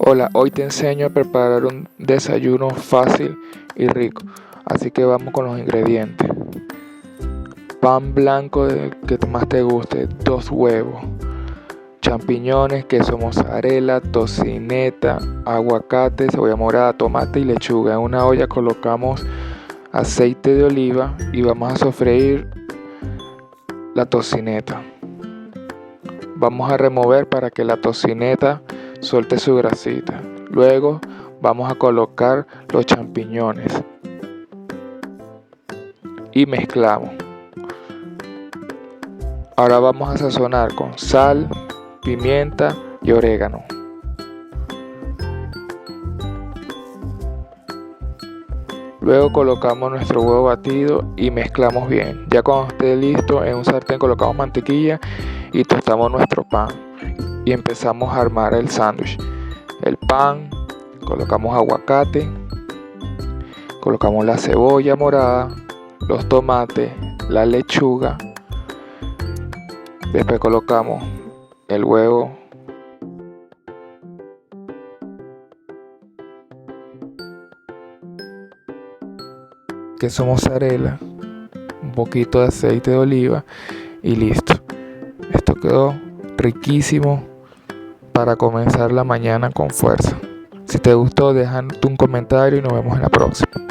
Hola, hoy te enseño a preparar un desayuno fácil y rico. Así que vamos con los ingredientes. Pan blanco que más te guste, 2 huevos, champiñones, queso mozzarella, tocineta, aguacate, cebolla morada, tomate y lechuga. En una olla colocamos aceite de oliva y vamos a sofreír la tocineta. Vamos a remover para que la tocineta suelte su grasita. Luego vamos a colocar los champiñones y mezclamos. Ahora vamos a sazonar con sal, pimienta y orégano. Luego colocamos nuestro huevo batido y mezclamos bien. Ya cuando esté listo, en un sartén colocamos mantequilla y tostamos nuestro pan. Y empezamos a armar el sándwich. El pan, colocamos aguacate, colocamos la cebolla morada, los tomates, la lechuga. Después colocamos el huevo, queso mozzarella, un poquito de aceite de oliva y listo. Esto quedó riquísimo para comenzar la mañana con fuerza. Si te gustó, déjate un comentario y nos vemos en la próxima.